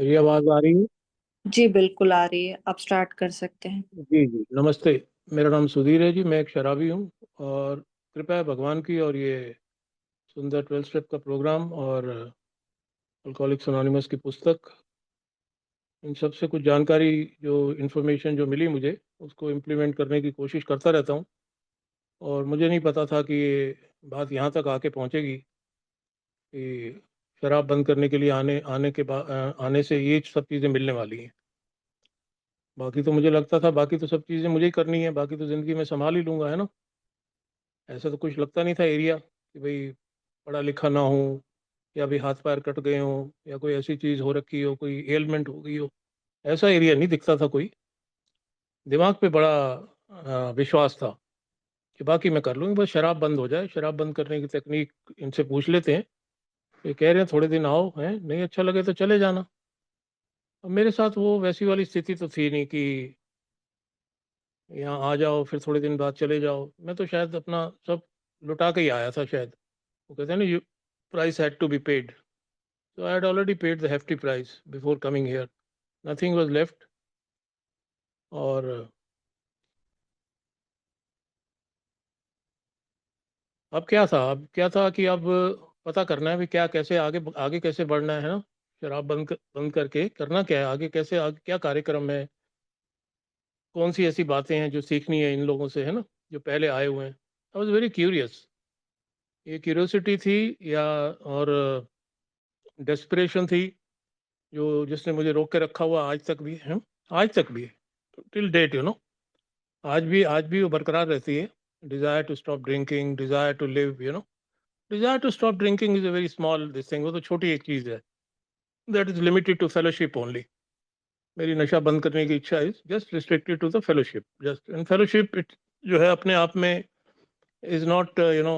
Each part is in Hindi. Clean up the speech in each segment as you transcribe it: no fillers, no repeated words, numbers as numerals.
मेरी आवाज आ रही है? जी बिल्कुल आ रही है। आप स्टार्ट कर सकते हैं। जी जी, नमस्ते। मेरा नाम सुधीर है जी, मैं एक शराबी हूँ। और कृपया है भगवान की और ये सुंदर 12 स्टेप का प्रोग्राम और अल्कोहलिक्स अनोनिमस की पुस्तक, इन सब से कुछ जानकारी, जो इन्फॉर्मेशन जो मिली मुझे, उसको इम्प्लीमेंट करने की कोशिश करता रहता हूँ। और मुझे नहीं पता था कि ये बात यहाँ तक आके पहुँचेगी कि शराब बंद करने के लिए आने आने के बाद आने से ये सब चीज़ें मिलने वाली हैं। बाकी तो मुझे लगता था बाकी तो सब चीज़ें मुझे ही करनी है, बाकी तो ज़िंदगी में संभाल ही लूँगा, है ना। ऐसा तो कुछ लगता नहीं था एरिया कि भाई पढ़ा लिखा ना हो, या भी हाथ पैर कट गए हों, या कोई ऐसी चीज़ हो रखी हो, कोई एलिमेंट हो गई हो। ऐसा एरिया नहीं दिखता था कोई। दिमाग पे बड़ा विश्वास था कि बाकी मैं कर लूँगी, बस शराब बंद हो जाए। शराब बंद करने की तकनीक इनसे पूछ लेते हैं। ये कह रहे हैं थोड़े दिन आओ, हैं नहीं अच्छा लगे तो चले जाना। अब मेरे साथ वो वैसी वाली स्थिति तो थी नहीं कि यहाँ आ जाओ फिर थोड़े दिन बाद चले जाओ। मैं तो शायद अपना सब लुटा के ही आया था शायद। वो कहते हैं ना, you price had to be paid. So I had already paid the hefty price before coming here. Nothing was left. और अब क्या था कि अब पता करना है भी क्या, कैसे आगे आगे कैसे बढ़ना है ना। शराब बंद करके करना क्या है आगे, कैसे आगे, क्या कार्यक्रम है, कौन सी ऐसी बातें हैं जो सीखनी है इन लोगों से, है ना, जो पहले आए हुए हैं। I was very curious. ये क्यूरियोसिटी थी, या और डेस्परेशन थी, जो जिसने मुझे रोक के रखा हुआ आज तक भी है। आज तक भी टिल डेट, यू नो। आज भी वो बरकरार रहती है। Desire to stop drinking, desire to live, you know. Desire to stop drinking is a very small this thing, वो तो छोटी एक चीज है। That is limited to fellowship only. मेरी नशा बंद करने की इच्छा is just restricted to the fellowship, just in fellowship it जो है अपने आप में is not you know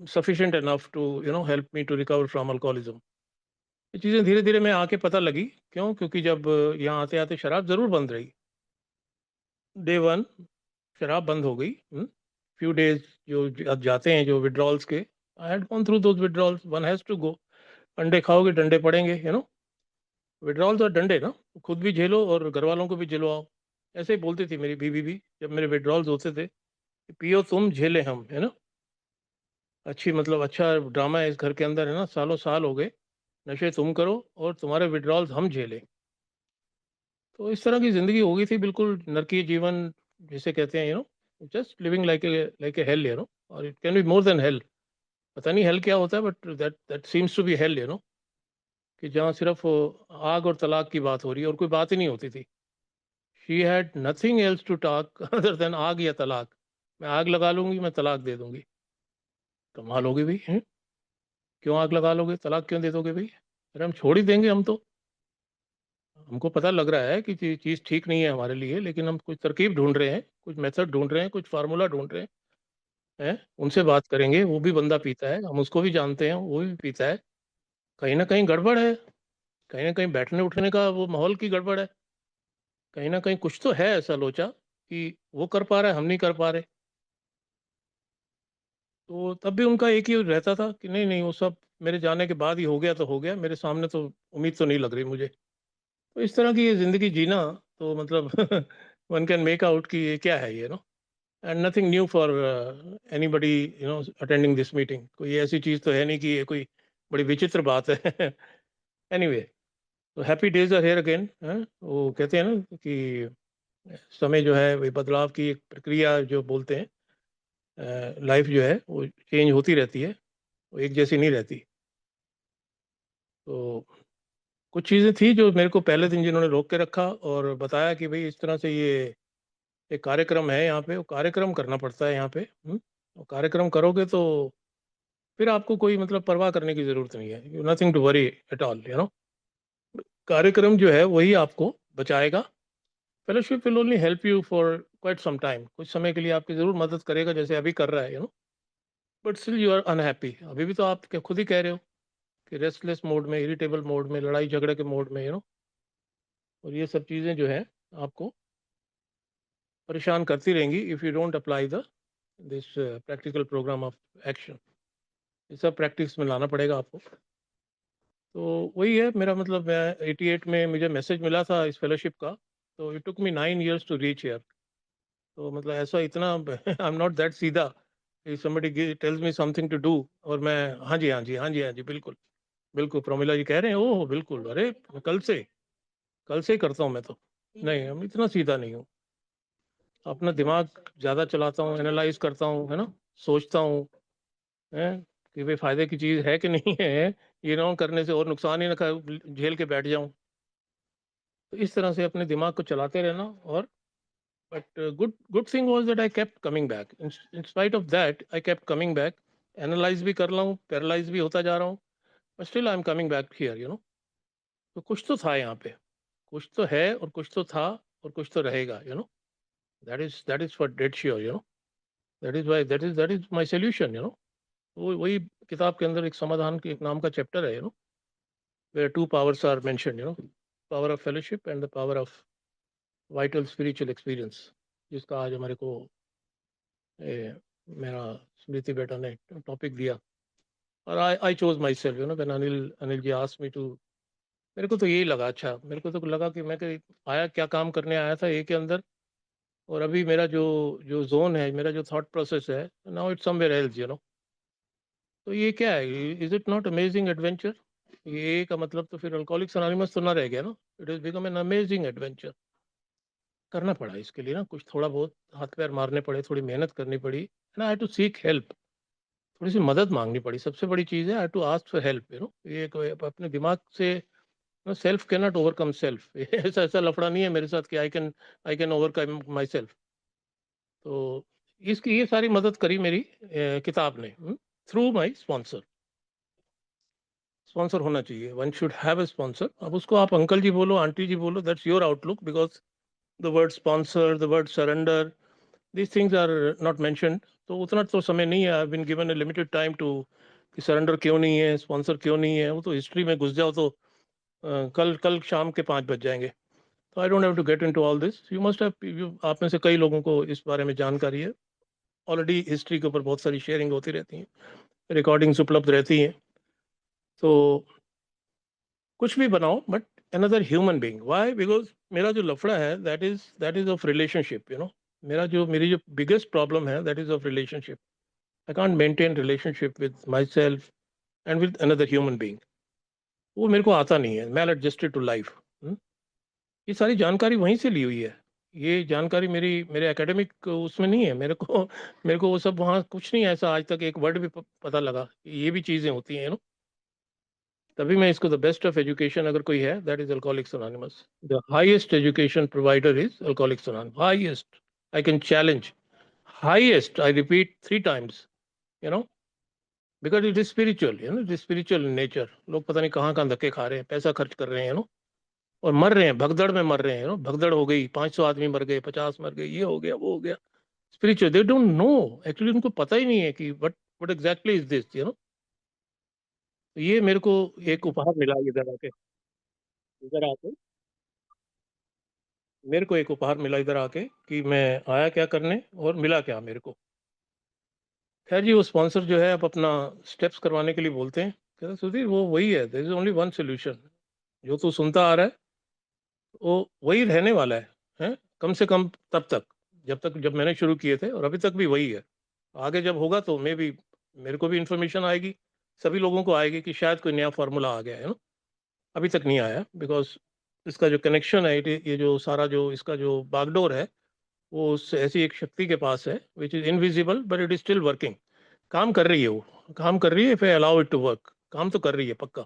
sufficient enough to help me to recover from alcoholism. ये चीज़ें धीरे धीरे मैं आके पता लगी। क्यों? क्योंकि जब यहाँ आते आते शराब ज़रूर बंद रही। डे वन शराब बंद हो गई। फ्यू डेज जो अब जाते हैं जो विड्रॉल्स के, I had gone through those withdrawals, one has to go. अंडे खाओगे डंडे पड़ेंगे, यू नो। विड्रॉल्स और डंडे ना, खुद भी झेलो और घर वालों को भी झेलो आओ। ऐसे ही बोलती थी मेरी बीवी भी जब मेरे विड्रॉल्स होते थे कि पियो तुम झेले हम, है ना। अच्छी मतलब अच्छा ड्रामा है इस घर के अंदर, है ना। सालों साल हो गए, नशे तुम करो और तुम्हारे विड्रॉल्स हम झेलें। तो इस तरह की जिंदगी हो गई थी, बिल्कुल नरकीय जीवन जिसे कहते हैं, you know, just living like a hell, you know. और it can be more than hell. पता नहीं हेल क्या होता है, but that that seems to be hell, you know. कि जहाँ सिर्फ आग और तलाक की बात हो रही है और कोई बात ही नहीं होती थी। She had nothing else to talk other than आग या तलाक। मैं आग लगा लूंगी, मैं तलाक दे दूंगी। कमाल होगी भाई, हैं? क्यों आग लगा लोगे, तलाक क्यों दे दोगे भाई? अरे हम छोड़ ही देंगे हम तो। हमको पता लग रहा है कि चीज़ ठीक नहीं है हमारे लिए, लेकिन हम कुछ तरकीब ढूंढ रहे हैं, कुछ मेथड ढूंढ रहे हैं, कुछ फार्मूला ढूंढ रहे हैं। उनसे बात करेंगे, वो भी बंदा पीता है, हम उसको भी जानते हैं, वो भी पीता है। कहीं ना कहीं गड़बड़ है, कहीं ना कहीं बैठने उठने का वो माहौल की गड़बड़ है। कहीं ना कहीं कुछ तो है ऐसा लोचा कि वो कर पा रहा है, हम नहीं कर पा रहे। तो तब भी उनका एक ही रहता था कि नहीं नहीं, वो सब मेरे जाने के बाद ही हो गया तो हो गया, मेरे सामने तो उम्मीद तो नहीं लग रही मुझे। तो इस तरह की ये जिंदगी जीना, तो मतलब वन कैन मेक आउट कि ये क्या है ये, no. And nothing new for anybody, you know, attending this meeting. कोई ऐसी चीज़ तो है नहीं कि ये कोई बड़ी विचित्र बात है। एनीवे, तो happy days are here again. वो कहते हैं ना कि समय जो है वही बदलाव की एक प्रक्रिया जो बोलते हैं। लाइफ जो है वो चेंज होती रहती है, वो एक जैसी नहीं रहती। तो कुछ चीज़ें थी जो मेरे को पहले दिन जिन्होंने रोक के रखा और बताया कि भाई इस तरह से ये एक कार्यक्रम है यहाँ पे, वो कार्यक्रम करना पड़ता है यहाँ पे। और कार्यक्रम करोगे तो फिर आपको कोई मतलब परवाह करने की जरूरत नहीं है, you nothing to worry at all, you know. कार्यक्रम जो है वही आपको बचाएगा। Fellowship will only help you for quite some time, कुछ समय के लिए आपकी जरूर मदद करेगा जैसे अभी कर रहा है, you know. But still you are unhappy. अभी भी तो आप खुद ही कह रहे हो कि रेस्टलेस मोड में, इरिटेबल मोड में, लड़ाई झगड़े के मोड में, यू नो। और ये सब चीज़ें जो है आपको परेशान करती रहेंगी if you don't apply the this practical programme of action. ये सब प्रैक्टिस में लाना पड़ेगा आपको। तो वही है मेरा मतलब, मैं 88 में मुझे मैसेज मिला था इस फेलोशिप का, तो it took me 9 years to reach here. तो मतलब ऐसा इतना आई एम नॉट दैट सीधा कि somebody tells me something to do और मैं हाँ जी हाँ जी हाँ जी हाँ जी बिल्कुल बिल्कुल प्रमिला जी कह रहे हैं, ओह बिल्कुल, अरे कल से ही करता हूँ मैं तो। नहीं, हम इतना सीधा नहीं हूँ। अपना दिमाग ज़्यादा चलाता हूँ, एनालाइज करता हूँ, है ना, सोचता हूँ, है कि भाई फायदे की चीज़ है कि नहीं है, ये ना करने से और नुकसान ही ना झेल के बैठ जाऊँ। तो इस तरह से अपने दिमाग को चलाते रहना। और but good thing was that I kept coming back, in spite of that I kept coming back. Analyse भी कर रहा हूँ, पैरालाइज भी होता जा रहा हूँ, but still I am coming back here, you know. तो कुछ तो था यहाँ पे, कुछ तो है और कुछ तो था और कुछ तो रहेगा, you know. That is for dead sure, you know. That is my solution, you know. वो वही किताब के अंदर एक समाधान के एक नाम का चैप्टर है, you know, where two powers are mentioned, you know, power of fellowship and the power of vital spiritual experience, जिसका आज हमारे को मेरा स्मृति बेटा ने टॉपिक दिया। और I chose myself, you know, when Anil Anil ji asked me to. मेरे को तो यही लगा, अच्छा मेरे को तो लगा कि मैं आया क्या काम करने आया था ए के अंदर, और अभी मेरा जो जो जोन है, मेरा जो थॉट प्रोसेस है, now it's somewhere else, you know. तो ये क्या है, is it not amazing adventure? ये का मतलब तो फिर अल्कोहलिक्स अनोनिमस तो ना रह गया ना। It is become an amazing adventure. करना पड़ा इसके लिए ना, कुछ थोड़ा बहुत हाथ पैर मारने पड़े, थोड़ी मेहनत करनी पड़ी, and I had to seek help. थोड़ी सी मदद मांगनी पड़ी, सबसे बड़ी चीज़ है I have to ask for help, you know. ये अपने दिमाग से self can not overcome self. ऐसा ऐसा लफड़ा नहीं है मेरे साथ कि I can overcome myself. तो इसकी ये सारी मदद करी मेरी किताब ने, थ्रू माई स्पॉन्सर। स्पॉन्सर होना चाहिए, one should have a sponsor. अब उसको आप अंकल जी बोलो, आंटी जी बोलो, that's your outlook, because the word sponsor, the word surrender, these things are not mentioned। तो उतना तो समय नहीं है, I been given a limited time to कि सरेंडर क्यों नहीं है, स्पॉन्सर क्यों नहीं है, वो तो हिस्ट्री में घुस जाओ तो कल कल शाम के 5 बज जाएंगे। तो I don't have to get into all this. You must have, आप में से कई लोगों को इस बारे में जानकारी है ऑलरेडी। हिस्ट्री के ऊपर बहुत सारी शेयरिंग होती रहती हैं, रिकॉर्डिंग्स उपलब्ध रहती हैं। तो कुछ भी बनाओ, but another human being, why? Because मेरा जो लफड़ा है that is of relationship, you know. मेरी जो बिगेस्ट प्रॉब्लम है that is of relationship. I can't maintain relationship with myself and with another human being। वो मेरे को आता नहीं है, मैल एडजस्टेड टू लाइफ। ये सारी जानकारी वहीं से ली हुई है। ये जानकारी मेरे एकेडमिक उसमें नहीं है। मेरे को वो सब वहाँ कुछ नहीं है ऐसा, आज तक एक वर्ड भी पता लगा कि ये भी चीज़ें होती हैं, नो। तभी मैं इसको, द बेस्ट ऑफ एजुकेशन अगर कोई है, that is alcoholics anonymous. The highest education provider is alcoholics anonymous, highest. I can challenge, highest, I repeat 3 times, you know, because it is spiritual, you know, it is spiritual nature. लोग पता नहीं कहाँ कहाँ धक्के खा रहे हैं, पैसा खर्च कर रहे हैं, नो, और मर रहे हैं, भगदड़ में मर रहे हैं, नो। भगदड़ हो गई, 500 आदमी मर गए, 50 मर गए, ये हो गया वो हो गया। Spiritual, they don't know, actually उनको पता ही नहीं है कि what exactly is this, you know. तो ये मेरे को एक उपहार मिला इधर आके मेरे को एक उपहार मिला इधर आके, कि मैं आया क्या करने और मिला क्या मेरे को। खैर जी, वो स्पॉन्सर जो है अब अपना स्टेप्स करवाने के लिए बोलते हैं, कहते हैं, सुधीर वो वही है, there is only one solution. जो तू सुनता आ रहा है वो वही रहने वाला है, कम से कम तब तक, जब मैंने शुरू किए थे, और अभी तक भी वही है। आगे जब होगा तो मे भी मेरे को भी इंफॉर्मेशन आएगी, सभी लोगों को आएगी कि शायद कोई नया फार्मूला आ गया है ना। अभी तक नहीं आया, बिकॉज इसका जो कनेक्शन है, ये जो सारा जो इसका जो बागडोर है, वो उस ऐसी एक शक्ति के पास है which is invisible, but it is still working. काम कर रही है, वो काम कर रही है, if I allow it to work, काम तो कर रही है पक्का।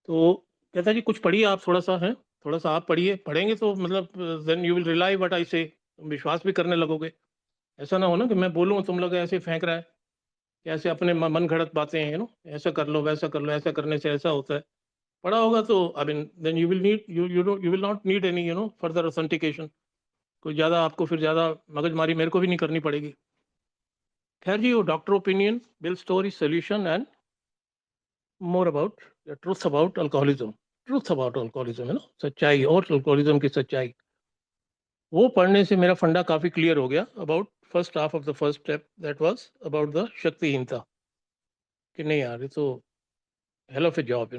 तो कहता जी कुछ पढ़िए आप थोड़ा सा, है, थोड़ा सा आप पढ़िए, पढ़ेंगे तो मतलब then you will rely what I say, विश्वास भी करने लगोगे। ऐसा ना हो ना कि मैं बोलूँ तुम लोग ऐसे फेंक रहा है, कि ऐसे अपने मन घड़त बातें हैं, नो, ऐसा कर लो वैसा कर लो, ऐसा करने से ऐसा होता है। पढ़ा होगा तो I mean then you will not need any, you know, further authentication. कोई ज़्यादा आपको फिर ज़्यादा मगजमारी मेरे को भी नहीं करनी पड़ेगी। खैर जी, वो doctor opinion, bill story, solution and more about the truth about alcoholism, है ना, सच्चाई और अल्कोहलिज्म की सच्चाई। वो पढ़ने से मेरा फंडा काफ़ी क्लियर हो गया about first half of the first step, that was about the शक्तिहीनता। कि नहीं यार, ये तो hell of a job,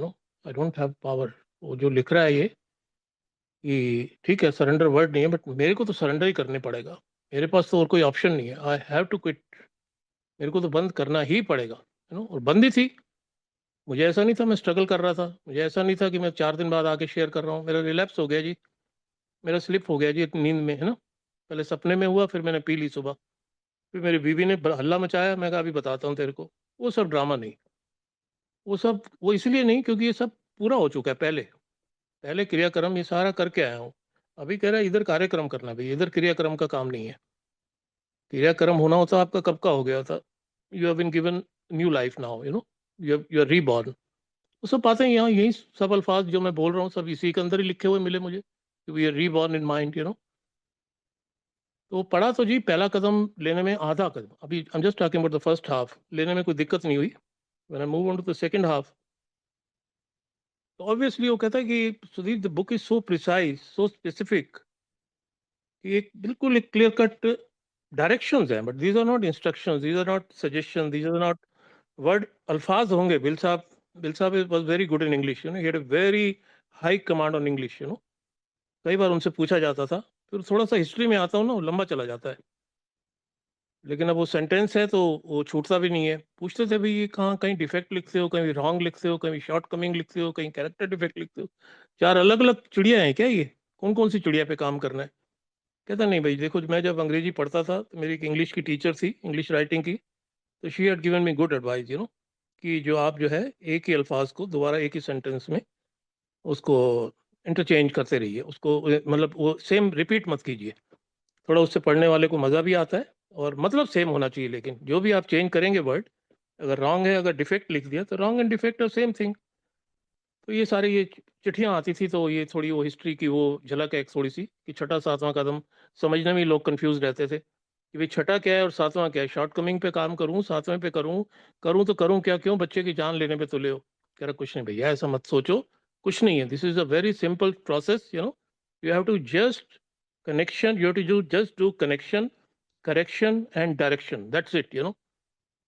I don't have power. वो जो लिख रहा है ये कि ठीक है सरेंडर वर्ड नहीं है, बट मेरे को तो सरेंडर ही करने पड़ेगा। मेरे पास तो और कोई ऑप्शन नहीं है, आई हैव टू क्विट। मेरे को तो बंद करना ही पड़ेगा, और बंद ही थी। मुझे ऐसा नहीं था मैं स्ट्रगल कर रहा था, मुझे ऐसा नहीं था कि मैं 4 दिन बाद आके शेयर कर रहा हूँ। मेरा रिलैप्स हो गया जी, मेरा स्लिप हो गया जी नींद में, पहले सपने में हुआ, फिर मैंने पी ली सुबह। फिर मेरी बीवी ने हल्ला मचाया, मैं कहा अभी बताता हूँ तेरे को। वो सब ड्रामा नहीं, वो इसलिए नहीं क्योंकि ये सब पूरा हो चुका है। पहले पहले क्रियाक्रम ये सारा करके आया हूँ। अभी कह रहा है इधर कार्यक्रम करना, भाई इधर क्रियाक्रम का काम नहीं है। क्रियाक्रम होना होता आपका कब का हो गया था। You have been given new life now, you are reborn. वो सब बातें यहाँ यही सब अल्फाज जो मैं बोल रहा हूँ सब इसी के अंदर ही लिखे हुए मिले मुझे, we are reborn in mind. तो पढ़ा तो जी, पहला कदम लेने में आधा कदम, अभी I am just talking about the first half, लेने में कोई दिक्कत नहीं हुई। When I move on to the second half, तो ऑब्वियसली वो कहता है कि Sudhir the book is so precise, so specific, कि एक बिल्कुल एक क्लियर कट डायरेक्शंस हैं, but these are not instructions, these are not suggestion, these are not word. अल्फाज होंगे। बिल साहब was very good in English, he had a very high command on English. कई बार उनसे पूछा जाता था, फिर थोड़ा सा हिस्ट्री में आता हूँ ना, वो लंबा चला जाता है। लेकिन अब वो सेंटेंस है तो वो छूटता भी नहीं है। पूछते थे भाई ये कहाँ कहीं डिफेक्ट लिखते हो, कहीं रॉन्ग लिखते हो, कहीं शॉर्ट कमिंग लिखते हो, कहीं कैरेक्टर डिफेक्ट लिखते हो। 4 अलग अलग चिड़िया हैं क्या ये? कौन कौन सी चिड़िया पे काम करना है? कहता नहीं भाई देखो, मैं जब अंग्रेजी पढ़ता था तो मेरी एक इंग्लिश की टीचर थी, इंग्लिश राइटिंग की, तो she had given me good advice, कि जो आप जो है एक ही अल्फाज को दोबारा एक ही सेंटेंस में उसको इंटरचेंज करते रहिए, उसको मतलब वो सेम रिपीट मत कीजिए। थोड़ा उससे पढ़ने वाले को मज़ा भी आता है, और मतलब सेम होना चाहिए। लेकिन जो भी आप चेंज करेंगे वर्ड, अगर रॉन्ग है, अगर डिफेक्ट लिख दिया तो wrong and defect are same thing. तो ये सारी ये चिट्ठियाँ आती थी, तो ये थोड़ी वो हिस्ट्री की वो झलक है एक थोड़ी सी, कि छठा सातवां कदम समझने में लोग कंफ्यूज रहते थे कि भाई छठा क्या है और सातवां क्या है। शॉर्ट कमिंग पे काम करूँ, सातवें पे करूँ, करूँ तो करूँ क्या, क्यों बच्चे की जान लेने पे तुले हो? कह रहा कुछ नहीं भैया, ऐसा मत सोचो, कुछ नहीं है, this is a very simple process, you have to just connection, you have to just do connection, correction and direction, that's it.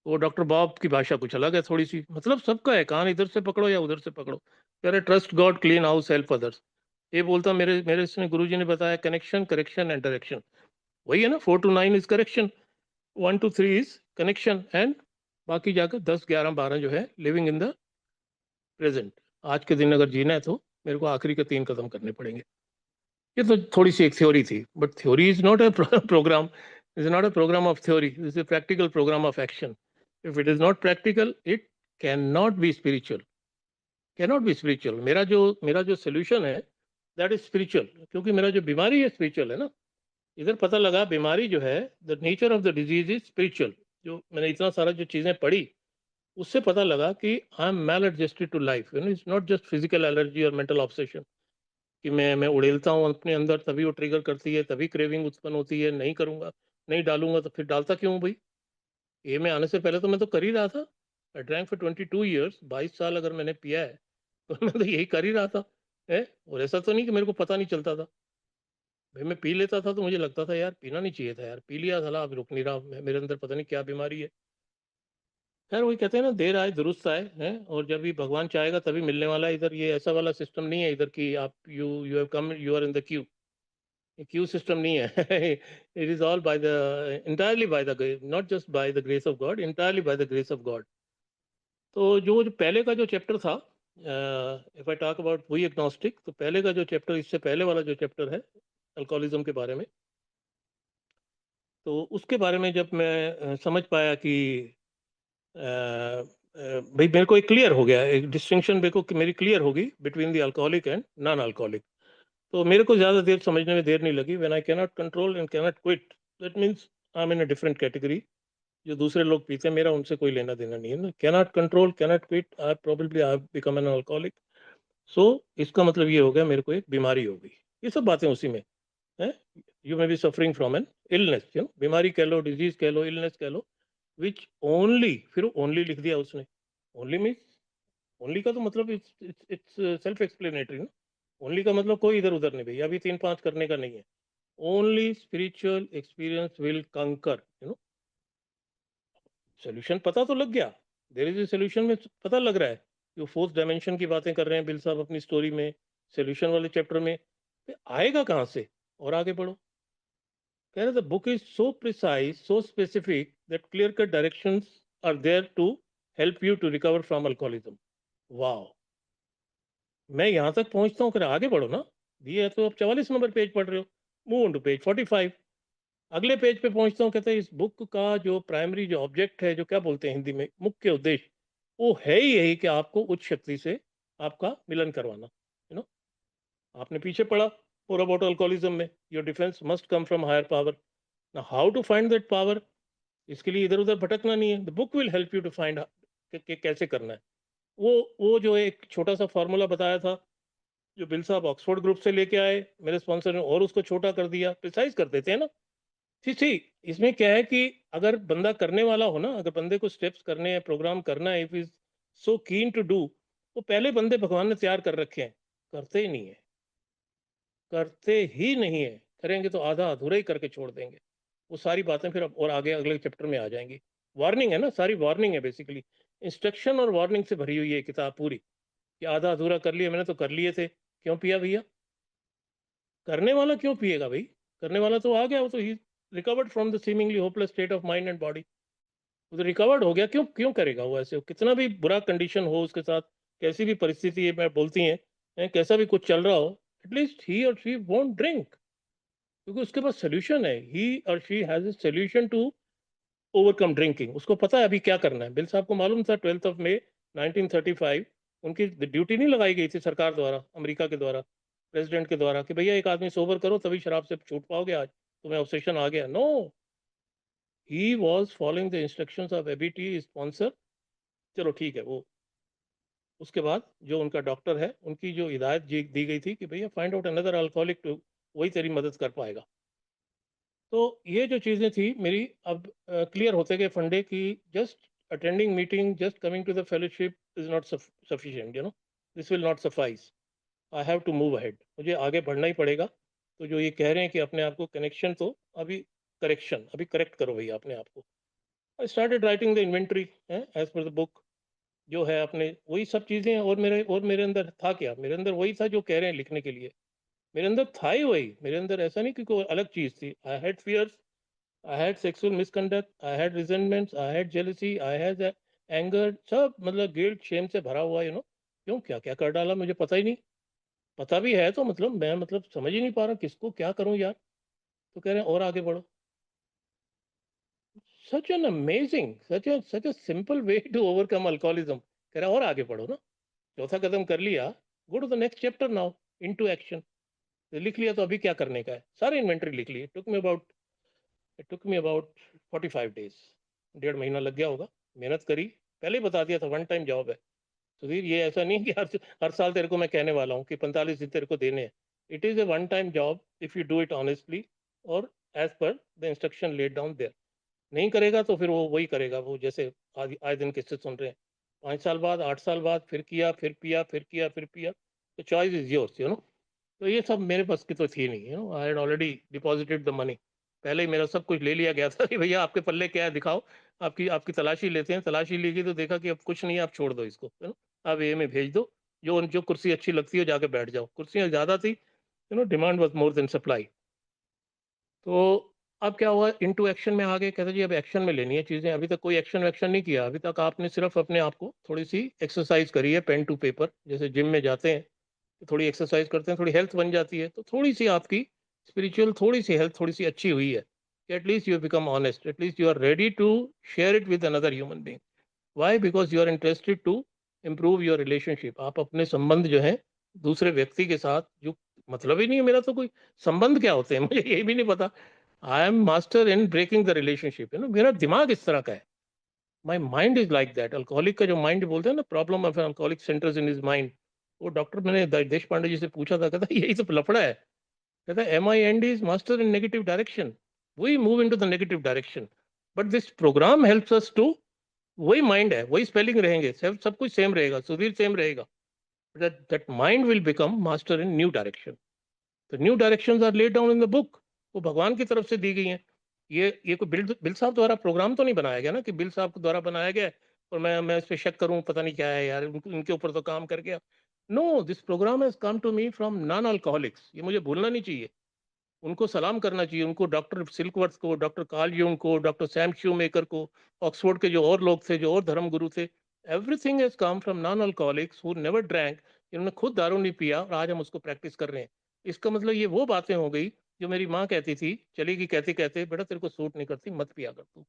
वो डॉक्टर बॉब की भाषा कुछ अलग है थोड़ी सी, मतलब सबका है, कान इधर से पकड़ो या उधर से पकड़ो। कह रहे trust God, clean house, help others. ये बोलता मेरे मेरे इसने गुरुजी ने बताया कनेक्शन, करेक्शन एंड डायरेक्शन। वही है ना, 4 to 9 is correction, 1 to 3 is connection, and बाकी जाकर 10 11 12 जो है लिविंग इन द प्रेजेंट। आज के दिन अगर जीना है तो मेरे को आखिरी के 3 कदम करने पड़ेंगे। ये तो थोड़ी सी एक थ्योरी थी, but theory is not a programme, is not a programme of theory, is a practical programme of action. If it is not practical, it can not be spiritual, can not be spiritual. मेरा जो सोल्यूशन है दैट इज स्पिरिचुअल, क्योंकि मेरा जो बीमारी है स्पिरिचुअल है ना। इधर पता लगा बीमारी जो है, the nature of the disease is spiritual. जो मैंने इतना सारा जो चीजें पढ़ी, उससे पता लगा कि I am maladjusted to life, it's not just physical allergy और मेंटल ऑब्सेशन, कि मैं उड़ेलता हूँ अपने अंदर तभी वो ट्रिगर करती है, तभी क्रेविंग उत्पन्न होती है, नहीं करूंगा, नहीं डालूंगा तो फिर डालता क्यों हूँ भाई? ये में आने से पहले तो मैं तो कर ही रहा था। आई ड्रैंक फॉर 22 ईयर्स, 22 साल अगर मैंने पिया है तो मैं तो यही कर ही रहा था, है। और ऐसा तो नहीं कि मेरे को पता नहीं चलता था। भाई मैं पी लेता था तो मुझे लगता था यार पीना नहीं चाहिए था, यार पी लिया, साला अब रुक नहीं रहा, मेरे अंदर पता नहीं क्या बीमारी है। खैर वही कहते हैं ना, देर आए दुरुस्त आए, हैं। और जब भी भगवान चाहेगा तभी मिलने वाला है। इधर ये ऐसा वाला सिस्टम नहीं है इधर की आप you you have come, you are in the queue. Queue system नहीं है। It is all by the entirely by the, not just by the grace of God, entirely by the grace of God. तो जो पहले का जो चैप्टर था, if I talk about we agnostic, तो पहले का जो चैप्टर, इससे पहले वाला जो चैप्टर है अल्कोहलिज्म के बारे में, तो उसके बारे में जब मैं समझ पाया कि भाई मेरे को एक क्लियर हो गया, एक डिस्टिंक्शन मेरे को मेरी क्लियर होगी between the alcoholic and non alcoholic. तो मेरे को ज़्यादा देर समझने में देर नहीं लगी। When I cannot control and cannot quit, that means I am in a different category. जो दूसरे लोग पीते हैं मेरा उनसे कोई लेना देना नहीं है ना। Cannot control, cannot quit, I probably I become an alcoholic. So इसका मतलब ये हो गया मेरे को एक बीमारी हो गई। ये सब बातें उसी में है। You may be suffering from an illness, बीमारी कह लो, डिजीज कह लो, इलनेस कह लो, विच ओनली, फिर ओनली लिख दिया उसने। ओनली मीन्स, ओनली का तो मतलब इट्स इट्स सेल्फ एक्सप्लेनेटरी ना। ओनली का मतलब कोई इधर उधर नहीं भैया, अभी 3 5 करने का नहीं है। ओनली स्पिरिचुअल एक्सपीरियंस विल कंकर, सोल्यूशन पता तो लग गया, देयर इज ए सोल्यूशन में पता लग रहा है। जो फोर्थ डायमेंशन की बातें कर रहे हैं बिल साहब अपनी स्टोरी में, सॉल्यूशन वाले चैप्टर में, तो आएगा कहाँ से? और आगे बढ़ो। कह रहे the book is so precise, so specific that clear cut directions are there to help you to recover from alcoholism. Wow! मैं यहाँ तक पहुँचता हूँ, कह रहे आगे बढ़ो ना। ये तो आप 44 नंबर पेज पढ़ रहे हो, मूव ऑन टू पेज 45। अगले पेज पे पहुँचता हूँ, कहते हैं इस बुक का जो प्राइमरी जो ऑब्जेक्ट है, जो क्या बोलते हैं हिंदी में, मुख्य उद्देश्य, वो है ही यही कि आपको उच्च शक्ति से आपका मिलन करवाना। आपने पीछे पढ़ा फॉर अबाउट अल्कोहलिज्म में, your defence must come from higher power. Now how to find that power? इसके लिए इधर उधर भटकना नहीं है, the book will help you to find कि कैसे करना है। वो जो एक छोटा सा फॉर्मूला बताया था, जो बिल साहब ऑक्सफोर्ड ग्रुप से लेके आए, मेरे स्पॉन्सर ने और उसको छोटा कर दिया, प्रिसाइज कर देते हैं ना। जी जी। इसमें क्या है कि अगर बंदा करने वाला हो ना, अगर बंदे को स्टेप्स करने हैं, प्रोग्राम करना है, if is so keen to do, तो पहले बंदे भगवान ने तैयार कर रखे हैं, करते ही नहीं है, करते ही नहीं है। करेंगे तो आधा अधूरा ही करके छोड़ देंगे। वो सारी बातें फिर अब और आगे अगले चैप्टर में आ जाएंगी। वार्निंग है ना, सारी वार्निंग है बेसिकली, इंस्ट्रक्शन और वार्निंग से भरी हुई है किताब पूरी, कि आधा अधूरा कर लिया मैंने तो कर लिए थे, क्यों पिया भैया? करने वाला क्यों पिएगा भाई? करने वाला तो आ गया, वो तो ही recovered from the seemingly hopeless state of mind and body. वो तो रिकवर्ड हो गया, क्यों क्यों करेगा वो ऐसे? कितना भी बुरा कंडीशन हो उसके साथ, कैसी भी परिस्थिति है, मैं बोलती हैं, कैसा भी कुछ चल रहा हो, एटलीस्ट ही और शी वोंट ड्रिंक, क्योंकि उसके पास सोल्यूशन है। ही और she has a solution to overcome drinking. उसको पता है अभी क्या करना है। बिल साहब को मालूम था 12 ऑफ मई 1935 उनकी ड्यूटी नहीं लगाई गई थी सरकार द्वारा, अमेरिका के द्वारा, प्रेसिडेंट के द्वारा, कि भैया एक आदमी सोबर करो तभी शराब से छूट पाओगे, आज तुम्हें ऑब्सेशन आ गया। No, he was following the instructions of ABT sponsor. चलो ठीक है। वो उसके बाद जो उनका डॉक्टर है, उनकी जो हिदायत दी गई थी कि भैया find out another alcoholic to, वही तेरी मदद कर पाएगा। तो ये जो चीज़ें थी मेरी, अब क्लियर होते गए फंडे की, just attending meeting, just coming to the fellowship is not sufficient, this will not suffice. I have to move ahead, मुझे आगे बढ़ना ही पड़ेगा। तो जो ये कह रहे हैं कि अपने आप को कनेक्शन, तो अभी करेक्शन, अभी करेक्ट करो भैया अपने आप को। I started writing the inventory as per the book, जो है अपने वही सब चीज़ें। और मेरे अंदर था क्या? मेरे अंदर वही था जो कह रहे हैं लिखने के लिए, मेरे अंदर था ही वही। मेरे अंदर ऐसा नहीं कि कोई अलग चीज़ थी। I had fears, I had sexual misconduct, I had resentments, I had jealousy, I had anger, सब मतलब गिल्ट शेम से भरा हुआ, क्यों क्या क्या कर डाला मुझे पता ही नहीं। पता भी है तो मतलब मैं मतलब समझ ही नहीं पा रहा किसको क्या करूं यार। तो कह रहे हैं और आगे बढ़ो। Such an amazing, such a simple way to overcome alcoholism. कह रहे हैं और आगे बढ़ो ना, चौथा कदम कर लिया, go to the next chapter now, into action. लिख लिया तो अभी क्या करने का है? सारे इन्वेंटरी लिख लिए। It took me about 45 days, 1.5 महीना लग गया होगा। मेहनत करी, पहले ही बता दिया था वन टाइम जॉब है। सुधीर ये ऐसा नहीं कि हर साल तेरे को मैं कहने वाला हूँ कि 45 दिन तेरे को देने हैं। It is a one time job if you do it honestly और as per the instruction laid down there. नहीं करेगा तो फिर वो वही करेगा, वो जैसे आए आए दिन किस्से सुन रहे हैं। 5 साल बाद, 8 साल बाद फिर किया, फिर पिया, फिर किया, फिर पिया। तो चॉइस इज योर्स। तो ये सब मेरे पास की तो थी नहीं। I had already deposited the money. पहले ही मेरा सब कुछ ले लिया गया था कि भैया आपके पल्ले क्या है दिखाओ, आपकी आपकी तलाशी लेते हैं। तलाशी ली गई तो देखा कि अब कुछ नहीं है, आप छोड़ दो इसको, आप ए में भेज दो। जो जो कुर्सी अच्छी लगती है जाके बैठ जाओ। कुर्सियाँ ज़्यादा थी, demand was more than supply. तो अब क्या हुआ, इनटू एक्शन में आ गए। कहते जी अब एक्शन में लेनी है चीज़ें। अभी तक कोई एक्शन वैक्शन नहीं किया। अभी तक आपने सिर्फ अपने आप को थोड़ी सी एक्सरसाइज करी है, पेन टू पेपर, जैसे जिम में जाते हैं तो थोड़ी एक्सरसाइज करते हैं, थोड़ी हेल्थ बन जाती है। तो थोड़ी सी आपकी स्पिरिचुअल, थोड़ी सी हेल्थ थोड़ी सी अच्छी हुई है कि at least you become honest, at least you are ready to share it with another human being. Why? Because you are interested to improve your relationship. आप अपने संबंध जो है दूसरे व्यक्ति के साथ, जो मतलब ही नहीं है मेरा तो कोई संबंध क्या होते हैं मुझे ये भी नहीं पता। I am master in breaking the relationship. मेरा दिमाग इस तरह का है। My mind is like that. Alcoholic का जो माइंड बोलते हैं ना, problem of alcoholic centres in his mind. वो डॉक्टर, मैंने देश पांडे जी से पूछा था, कहता यही तो लफड़ा है। कहता am I and is master in negative direction, we move into the negative direction, but this program helps us to, वही माइंड है, वही स्पेलिंग रहेंगे, सब कुछ सेम रहेगा, सुधीर सेम रहेगा, that mind will become master in new direction. तो new directions are laid down in the book, वो भगवान की तरफ से दी गई हैं। ये कोई बिल बिल साहब द्वारा प्रोग्राम तो नहीं बनाया गया ना, कि बिल साहब के द्वारा बनाया गया है और मैं इस पे शक करूँ, पता नहीं क्या है यार, इनके ऊपर तो काम कर गया। No, this programme has come to me from non alcoholics, ये मुझे भूलना नहीं चाहिए। उनको सलाम करना चाहिए, उनको डॉक्टर सिल्कवर्थ को, डॉक्टर कार्ल यूंग को, डॉक्टर सैम शूमेकर को, ऑक्सफोर्ड के जो और लोग थे, जो और धर्मगुरु थे। Everything has come from non alcoholics who never drank, जिन्होंने खुद दारू नहीं पिया और आज हम उसको प्रैक्टिस कर रहे हैं। इसका मतलब ये वो बातें हो गई जो मेरी माँ कहती थी, चली गई कहते-कहते, "बेटा तेरे को सूट नहीं करती, मत पिया कर तू।"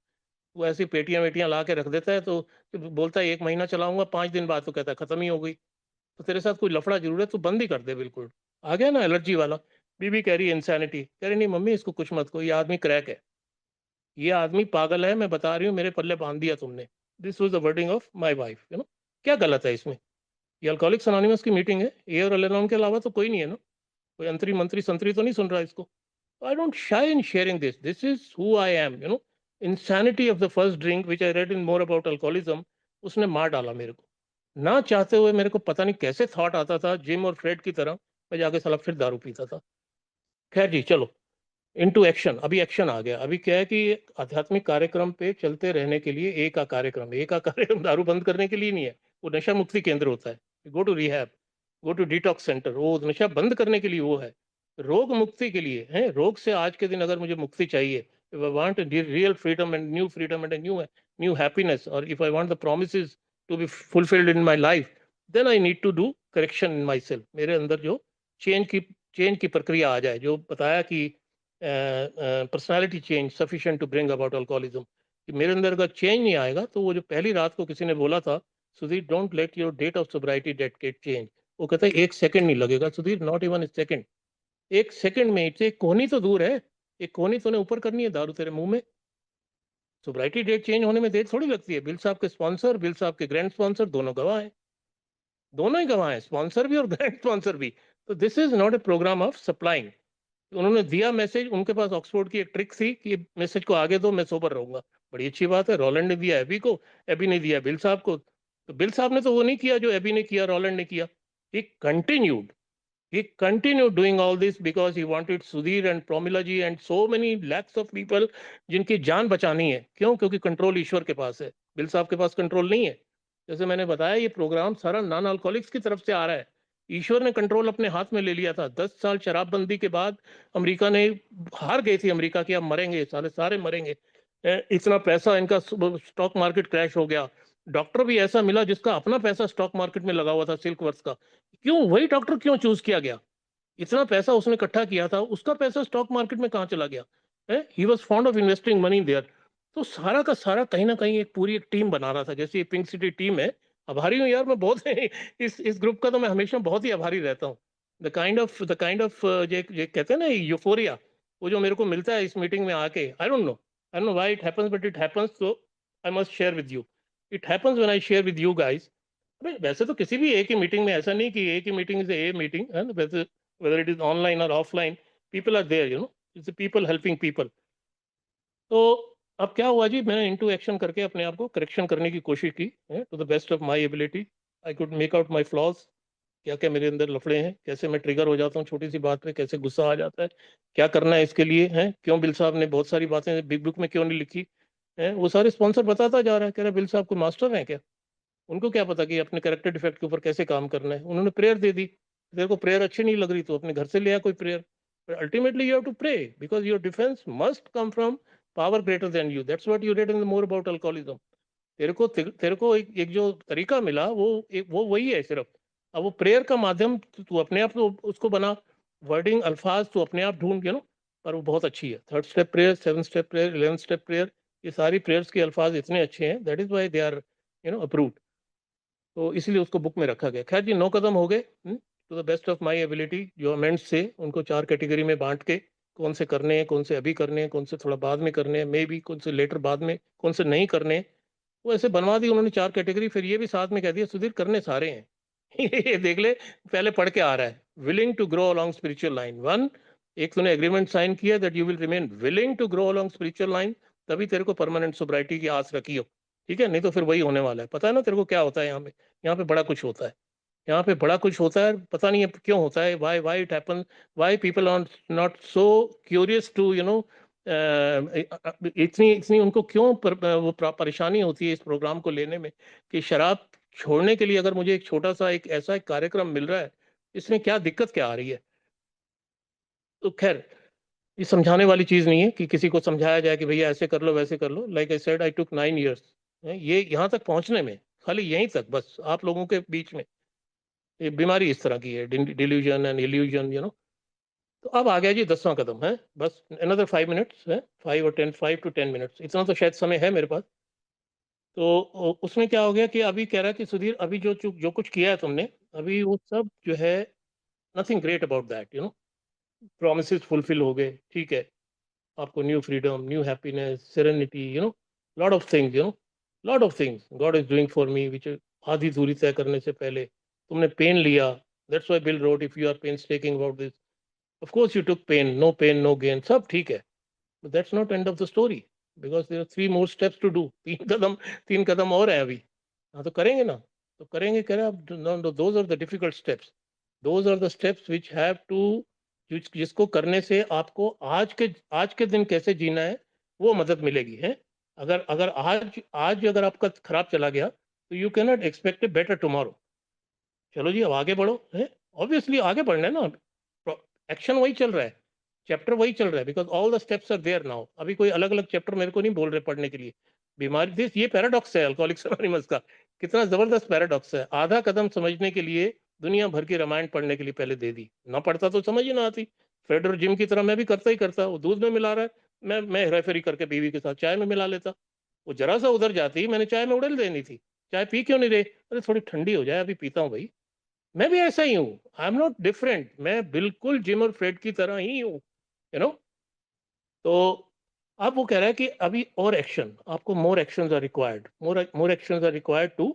वो ऐसी पेटियाँ-वेटियाँ ला के रख देता है, तो बोलता है 1 महीना चलाऊँगा, 5 दिन बाद तो कहता है खत्म ही हो गई। तो तेरे साथ कोई लफड़ा ज़रूर है, तू बंद ही कर दे बिल्कुल। आ गया ना एलर्जी वाला। बीवी कह रही है इंसैनिटी, कह रही नहीं मम्मी इसको कुछ मत कहो, ये आदमी क्रैक है, ये आदमी पागल है, मैं बता रही हूँ, मेरे पल्ले बाँध दिया तुमने। This was the wording of my wife, क्या गलत है इसमें? ये अल्कोहलिक्स अनोनिमस की मीटिंग है, ये और अल-अनोन के अलावा तो कोई नहीं है ना, कोई मंत्री-संतरी तो नहीं सुन रहा है इसको। I don't shy in sharing this. This is who I am. Insanity of the first drink, which I read in more about alcoholism, उसने मार डाला मेरे को। ना चाहते हुए मेरे को पता नहीं कैसे थॉट आता था, जिम और फ्रेड की तरह, मैं जाके साला फिर दारू पीता था। खैर जी, चलो इनटू एक्शन। अभी एक्शन आ गया। अभी क्या है कि आध्यात्मिक कार्यक्रम पे चलते रहने के लिए ए का कार्यक्रम दारू बंद करने के लिए नहीं है, वो नशा मुक्ति केंद्र होता है। Go to rehab, go to detox centre, वो नशा बंद करने के लिए वो है। रोग मुक्ति के लिए है, रोग से आज के दिन अगर मुझे मुक्ति चाहिए, if I want real freedom and new happiness, और if I want the promises to be fulfilled in my life, then I need to do correction in myself. मेरे अंदर जो चेंज की चेंज की प्रक्रिया आ जाए, जो बताया कि personality change sufficient to bring about alcoholism, कि मेरे अंदर अगर चेंज नहीं आएगा, तो वो जो पहली रात को किसी ने बोला था, Sudhir don't let your date of sobriety date get change, वो कहता है 1 सेकंड नहीं लगेगा Sudhir, not even a second. 1 second में से एक कोहनी तो दूर है, एक कोहनी तूने ऊपर करनी है दारू तेरे मुंह में। सोब्राइटी डेट चेंज होने में देर थोड़ी लगती है। बिल साहब के स्पॉन्सर, बिल साहब के ग्रैंड स्पॉन्सर दोनों गवाह हैं, दोनों ही गवाह हैं, स्पॉन्सर भी और ग्रैंड स्पॉन्सर भी। तो this is not a programme of supplying. उन्होंने दिया मैसेज, उनके पास ऑक्सफोर्ड की एक ट्रिक थी कि मैसेज को आगे दो, मैं सोबर रहूंगा। बड़ी अच्छी बात है, रोलैंड ने दिया एबी को, एबी ने दिया बिल साहब को। तो बिल साहब ने तो वो नहीं किया जो एबी ने किया, रोलैंड ने किया। ही continued he continued doing all this because he wanted Sudhir and Pramila ji and so many lakhs of people जिनकी जान बचानी है। क्यों? क्योंकि कंट्रोल ईश्वर के पास है, बिल साहब के पास कंट्रोल नहीं है। जैसे मैंने बताया, ये प्रोग्राम सारा नॉन अल्कोहलिक्स की तरफ से आ रहा है। ईश्वर ने कंट्रोल अपने हाथ में ले लिया था। 10 साल शराबबंदी के बाद अमेरिका ने, हार गई थी अमेरिका कि अब मरेंगे, सारे सारे मरेंगे, इतना पैसा इनका, स्टॉक मार्केट क्रैश हो गया। डॉक्टर भी ऐसा मिला जिसका अपना पैसा स्टॉक मार्केट में लगा हुआ था, सिल्क वर्थ का। क्यों वही डॉक्टर क्यों चूज किया गया? इतना पैसा उसने इकट्ठा किया था, उसका पैसा स्टॉक मार्केट में कहाँ चला गया? He was fond of investing money there. तो सारा का सारा कहीं ना कहीं एक पूरी एक टीम बना रहा था, जैसे ये पिंक सिटी टीम है। आभारी हूँ यार मैं बहुत इस ग्रुप का तो मैं हमेशा बहुत ही आभारी रहता हूँ। द काइंड ऑफ ये कहते हैं ना यूफोरिया, वो जो मेरे को मिलता है इस मीटिंग में आके, I don't know why it happens, but it happens. So I must share with you, it happens when I share with you guys. अबे वैसे तो किसी भी एक ही मीटिंग में ऐसा नहीं कि एक ही मीटिंग इज ए मीटिंग है ना, वैसे whether it is online or offline, people are there. It's the people helping people. तो अब क्या हुआ जी, मैंने इनटू एक्शन करके अपने आप को करेक्शन करने की कोशिश की, to the best of my ability. I could make out my flaws, क्या क्या मेरे अंदर लफड़े हैं, कैसे मैं ट्रिगर हो जाता हूँ छोटी सी बात पे, कैसे गुस्सा आ जाता है, क्या करना है इसके लिए है, क्यों बिल साहब ने बहुत सारी बातें बिग बुक में क्यों नहीं लिखी है, वो सारे स्पॉन्सर बताता जा रहा है, कह रहा है बिल साहब को मास्टर है क्या, उनको क्या पता कि अपने कैरेक्टर डिफेक्ट के ऊपर कैसे काम करना है। उन्होंने प्रेयर दे दी, तेरे को प्रेयर अच्छी नहीं लग रही तो अपने घर से ले आ कोई prayer, but ultimately you have to pray because your defense must come from power greater than you. That's what you read in the more about alcoholism. तेरे को एक जो तरीका मिला, वो वही है सिर्फ। अब वो प्रेयर का माध्यम तू अपने आप तो उसको बना, वर्डिंग अल्फाज तू अपने आप ढूंढ, पर वो बहुत अच्छी है। 3rd step prayer, 7th step prayer, 11th step prayer, ये सारी प्रेयर्स के अल्फाज इतने अच्छे हैं, that is why they are approved. तो इसलिए उसको बुक में रखा गया। खैर जी, 9 कदम हो गए। To the best of my ability जो अमेंड्स थे, उनको 4 कैटेगरी में बांट के, कौन से करने हैं, कौन से अभी करने हैं, कौन से थोड़ा बाद में करने हैं, मे बी कौन से लेटर बाद में, कौन से नहीं करने हैं, वो ऐसे बनवा दी उन्होंने 4 कैटेगरी। फिर ये भी साथ में कह दिया, सुधीर करने सारे हैं। ये देख ले, पहले पढ़ के आ रहा है, willing to grow along spiritual line 1। एक तूने एग्रीमेंट साइन किया that you will remain willing to grow along spiritual line, तभी तेरे को परमानेंट सोब्राइटी की आस रखी हो, ठीक है? नहीं तो फिर वही होने वाला है। पता है ना तेरे को क्या होता है यहाँ पे? यहाँ पे बड़ा कुछ होता है, यहाँ पे बड़ा कुछ होता है, पता नहीं है क्यों होता है, why why it happen, why people are not so curious to इतनी इतनी उनको क्यों वो परेशानी होती है इस प्रोग्राम को लेने में, कि शराब छोड़ने के लिए अगर मुझे एक छोटा सा एक ऐसा एक कार्यक्रम मिल रहा है, इसमें क्या दिक्कत क्या आ रही है? तो खैर, ये समझाने वाली चीज नहीं है कि किसी को समझाया जाए कि भैया ऐसे कर लो वैसे कर लो। Like I said, I took 9 years ये यहाँ तक पहुंचने में, खाली यहीं तक बस आप लोगों के बीच में। ये बीमारी इस तरह की है, डिल्यूजन एंड इल्यूजन, तो अब आ गया जी 10वां कदम है। बस अनदर 5 मिनट्स है, 5 और 10, 5 to 10 मिनट्स, इतना तो शायद समय है मेरे पास। तो उसमें क्या हो गया कि अभी कह रहा है कि सुधीर, अभी जो जो जो कुछ किया है तुमने, अभी वो सब जो है, nothing great about that, promise fulfil हो गए, ठीक है। आपको new freedom, new happiness, serenity, lot of things, lot of things God is doing for me, which आधी दूरी तय करने से पहले तुमने पेन लिया। That's why Bill wrote, if you are pain taking about this, of course you took pain no gain, सब ठीक है। But that's not end of the story, because there are 3 more steps to do. तीन कदम और है अभी। हाँ, तो करेंगे ना, तो करेंगे, करें अब। no, no, those are the difficult steps. Those are the steps which have to, जिसको करने से आपको आज के दिन कैसे जीना है, वो मदद मिलेगी है। अगर अगर आज आज अगर आपका खराब चला गया, तो you can not expect a better tomorrow. चलो जी, अब आगे बढ़ो है। ऑब्वियसली आगे बढ़ना है ना, एक्शन वही चल रहा है, चैप्टर वही चल रहा है, because all the steps are there now. अभी कोई अलग अलग चैप्टर मेरे को नहीं बोल रहे पढ़ने के लिए। बीमारी, दिस ये पैराडॉक्स है अल्कोहलिक्स एनोनिमस का। कितना जबरदस्त पैराडॉक्स है। आधा कदम समझने के लिए दुनिया भर की रामायण पढ़ने के लिए पहले दे दी, ना पढ़ता तो समझ ही ना आती। फ्रेड और जिम की तरह मैं भी करता ही करता, वो दूध में मिला रहा है, मैं हेराफेरी करके बीवी के साथ चाय में मिला लेता। वो जरा सा उधर जाती, मैंने चाय में उड़ेल देनी थी। चाय पी क्यों नहीं रहे? अरे थोड़ी ठंडी हो जाए, अभी पीता हूँ भाई। मैं भी ऐसा ही हूँ, आई एम नॉट डिफरेंट, मैं बिल्कुल जिम और फ्रेड की तरह ही हूँ, यू नो। तो अब वो कह रहा है कि अभी और एक्शन, आपको more actions are required, more actions are required to,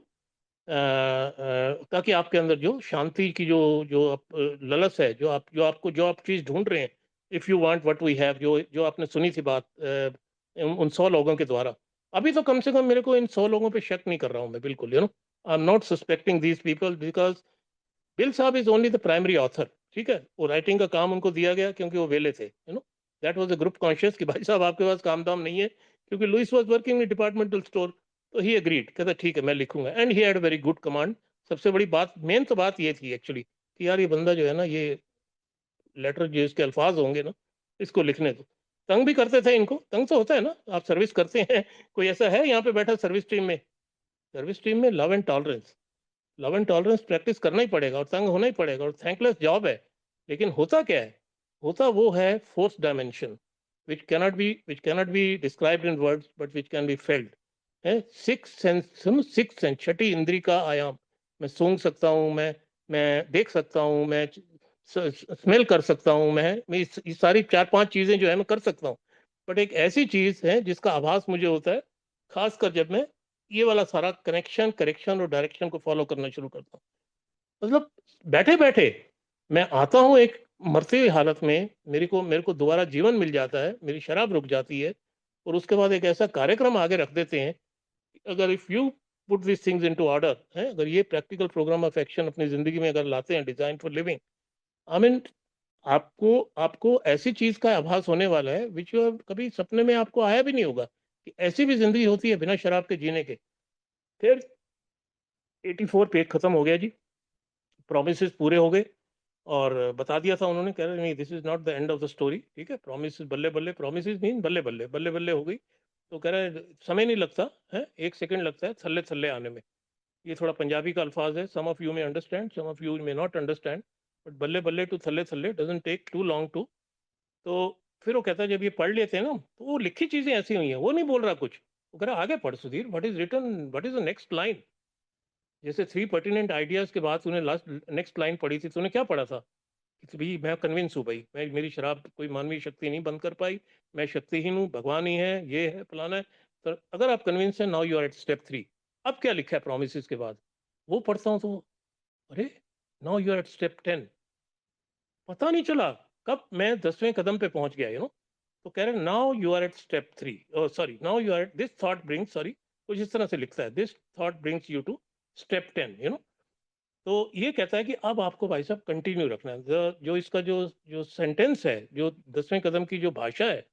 ताकि आपके अंदर जो शांति की जो जो ललस है, जो आप चीज ढूंढ रहे हैं, if you want what we have, जो जो आपने सुनी थी बात उन 100 लोगों के द्वारा। अभी तो कम से कम मेरे को इन 100 लोगों पे शक नहीं कर रहा हूँ मैं, बिल्कुल, I am not suspecting these people, because Bill साहब is only the primary author. ठीक है, वो राइटिंग का काम उनको दिया गया क्योंकि वो वेले थे, that was the group conscious कि भाई साहब आपके पास काम दाम नहीं है, क्योंकि Louis was working in departmental store. तो ही एग्रीड, कहता ठीक है मैं लिखूंगा, and he had very good command. सबसे बड़ी बात, मेन तो बात ये थी एक्चुअली, कि यार ये बंदा जो है ना, ये लेटर जो इसके अल्फाज होंगे ना, इसको लिखने दो। तंग भी करते थे इनको, तंग तो होता है ना, आप सर्विस करते हैं। कोई ऐसा है यहाँ पे बैठा सर्विस टीम में? सर्विस टीम में love and tolerance, love and tolerance practice करना ही पड़ेगा और तंग होना ही पड़ेगा, और थैंकलेस जॉब है। लेकिन होता क्या है? होता वो है fourth dimension, which cannot be described in words but which can be felt, है सिक्स सेंस, सुनो, सिक्स सेंस, छठी इंद्री का आयाम। मैं सूंघ सकता हूँ, मैं देख सकता हूँ, मैं स्मेल कर सकता हूँ, मैं ये सारी 4-5 चीजें जो है मैं कर सकता हूँ। बट एक ऐसी चीज है जिसका आभास मुझे होता है, खासकर जब मैं ये वाला सारा कनेक्शन, करेक्शन और डायरेक्शन को फॉलो करना शुरू करता हूँ। मतलब बैठे बैठे मैं आता हूँ एक मरते हुई हालत में, मेरे को दोबारा जीवन मिल जाता है, मेरी शराब रुक जाती है, और उसके बाद एक ऐसा कार्यक्रम आगे रख देते हैं। अगर if you put this things into order है, अगर ये प्रैक्टिकल प्रोग्राम ऑफ एक्शन अपनी जिंदगी में अगर लाते हैं, design for living, I mean, आपको आपको ऐसी चीज का आभास होने वाला है विच यू कभी सपने में आपको आया भी नहीं होगा, कि ऐसी भी जिंदगी होती है बिना शराब के जीने के। फिर 84 पेज खत्म हो गया जी, प्रोमिस पूरे हो गए, और बता दिया था उन्होंने, कह रहे नहीं, this is not the end of the story, ठीक है। प्रोमिस बल्ले बल्ले, प्रोमिस मीन बल्ले बल्ले, बल्ले बल्ले हो गई। तो कह रहे समय नहीं लगता है, 1 सेकंड लगता है थल्ले थल्ले आने में। ये थोड़ा पंजाबी का अल्फाज है, some of you may understand, some of you may not understand, but बल्ले बल्ले टू थल्ले थल्ले doesn't take too long to. तो फिर वो कहता है जब ये पढ़ लेते हैं ना, तो वो लिखी चीजें ऐसी हुई हैं, वो नहीं बोल रहा कुछ। वो कह रहा आगे पढ़ Sudhir, what is written, what is the next line. जैसे 3 पर्टिनेंट आइडियाज के बाद तूने लास्ट नेक्स्ट लाइन पढ़ी थी, तूने क्या पढ़ा था? कि भाई मैं कन्विंस हूँ भाई, मैं, मेरी शराब कोई मानवीय शक्ति नहीं बंद कर पाई, मैं शक्तिहीन हूँ, भगवान ही है, ये है, फलाना है। तो अगर आप कन्विंस हैं, now you are at step 3। अब क्या लिखा है प्रोमिस के बाद? वो पढ़ता हूँ तो अरे, now you are at step 10। पता नहीं चला कब मैं 10वें कदम पे पहुंच गया, तो कह रहे now you are at step 3, sorry, now you are at this thought brings, sorry, कुछ इस तरह से लिखता है, this thought brings you to step 10, तो ये कहता है कि अब आपको भाई साहब कंटिन्यू रखना है। जो इसका जो जो सेंटेंस है, जो 10वें कदम की जो भाषा है,